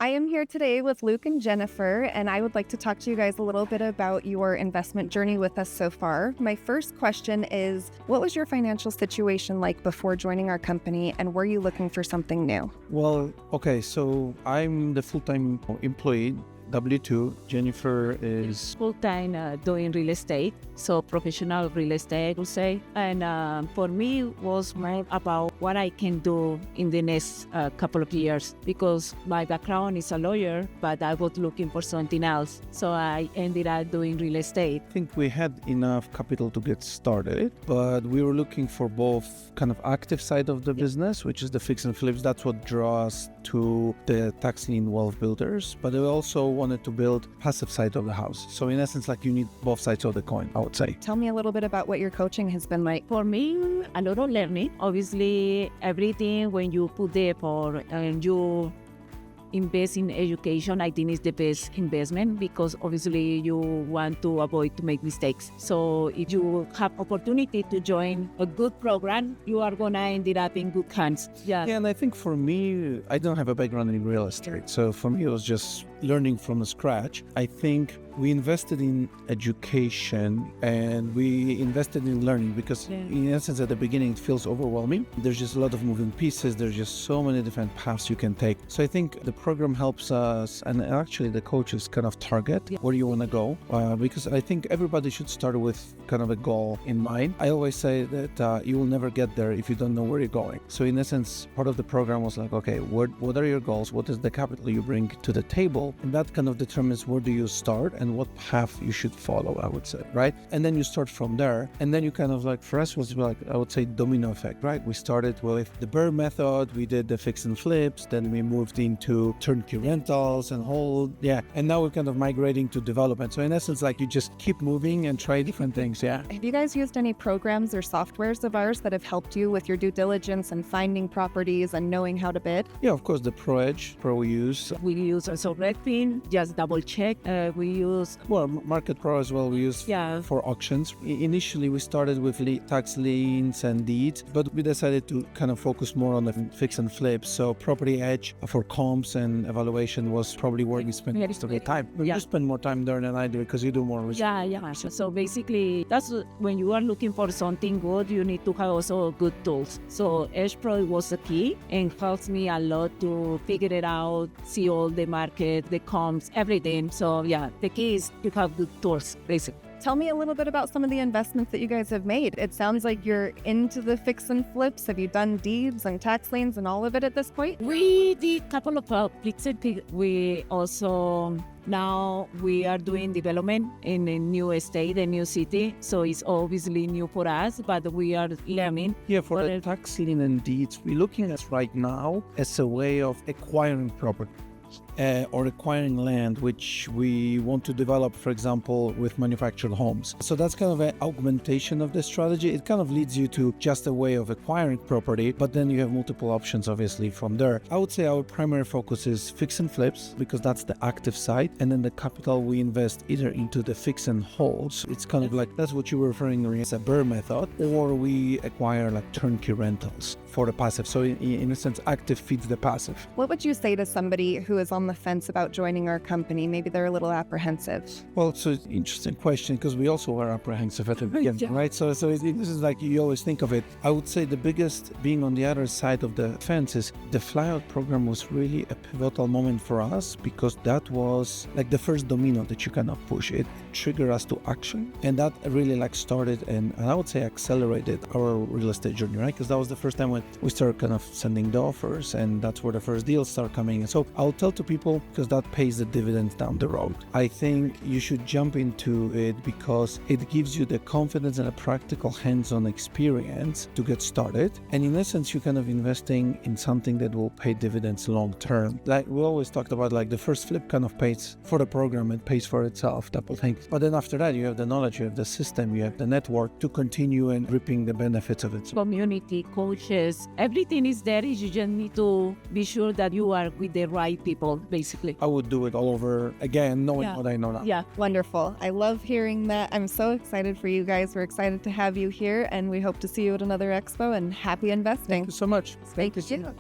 I am here today with Luke and Jennifer, and I would like to talk to you guys a little bit about your investment journey with us so far. My first question is, what was your financial situation like before joining our company, and were you looking for something new? Well, okay, so I'm the full-time employee, W-2. Jennifer is Full-time doing real estate, so professional real estate, I would say. And for me, was more about what I can do in the next couple of years, because my background is a lawyer, but I was looking for something else. So I ended up doing real estate. I think we had enough capital to get started, but we were looking for both kind of active side of the business, which is the fix and flips. That's what draws us to the Tax Lien Wealth Builders. But we also wanted to build passive side of the house. So in essence, like you need both sides of the coin, I would say. Tell me a little bit about what your coaching has been like. For me, a lot of learning. Obviously, everything when you put the effort and you invest in education, I think is the best investment, because obviously you want to avoid to make mistakes. So if you have opportunity to join a good program, you are gonna end up in good hands. Yeah, and I think for me, I don't have a background in real estate. So for me, it was just learning from scratch. I think we invested in education and we invested in learning because in essence, at the beginning, it feels overwhelming. There's just a lot of moving pieces. There's just so many different paths you can take. So I think the program helps us, and actually the coaches kind of target where you want to go, because I think everybody should start with kind of a goal in mind. I always say that you will never get there if you don't know where you're going. So in essence, part of the program was like, okay, what are your goals? What is the capital you bring to the table? And that kind of determines where do you start and what path you should follow, I would say, right? And then you start from there. And then you kind of like, for us was like, I would say domino effect, right? We started with the BRRRR method, we did the fix and flips, then we moved into turnkey rentals and hold, and now we're kind of migrating to development. So in essence, like you just keep moving and try different things, Have you guys used any programs or softwares of ours that have helped you with your due diligence and finding properties and knowing how to bid? Yeah, of course, the Pro we use. We use also Redfin, just double check. We use Market Pro as well, we use for auctions. Initially, we started with tax liens and deeds, but we decided to kind of focus more on the fix and flips. So Property Edge for comps and evaluation was probably where we spent most of the time. You spend more time there than I do because you do more research. So basically, that's when you are looking for something good, you need to have also good tools. So Edge Pro was the key and helps me a lot to figure it out, see all the market, the comps, everything. So the key is to have good tools, basically. Tell me a little bit about some of the investments that you guys have made. It sounds like you're into the fix and flips. Have you done deeds and tax liens and all of it at this point? We did a couple of flips. We also now we are doing development in a new estate, a new city. So it's obviously new for us, but we are learning. Yeah, for the tax lien and deeds, we're looking at right now as a way of acquiring property. Or acquiring land, which we want to develop, for example, with manufactured homes. So that's kind of an augmentation of the strategy. It kind of leads you to just a way of acquiring property, but then you have multiple options, obviously, from there. I would say our primary focus is fix and flips, because that's the active side. And then the capital we invest either into the fix and holds. It's kind of like, that's what you were referring to as a BRRRR method, or we acquire like turnkey rentals for the passive. So in a sense, active feeds the passive. What would you say to somebody who is on the fence about joining our company? Maybe they're a little apprehensive. Well, it's an interesting question because we also were apprehensive at the beginning, right? So this is like you always think of it. I would say the biggest being on the other side of the fence is the flyout program was really a pivotal moment for us because that was like the first domino that you kind of push. It triggered us to action, and that really like started and I would say accelerated our real estate journey, right? Because that was the first time when we started kind of sending the offers, and that's where the first deals start coming in. So I'll tell to people, because that pays the dividends down the road. I think you should jump into it because it gives you the confidence and a practical hands-on experience to get started. And in essence, you're kind of investing in something that will pay dividends long term. Like we always talked about, like the first flip kind of pays for the program and pays for itself, type of thing. But then after that, you have the knowledge, you have the system, you have the network to continue and reaping the benefits of it. Community, coaches, everything is there. You just need to be sure that you are with the right people, basically. I would do it all over again, knowing what I know now. Yeah, wonderful. I love hearing that. I'm so excited for you guys. We're excited to have you here, and we hope to see you at another expo, and happy investing. Thank you so much. Thank you.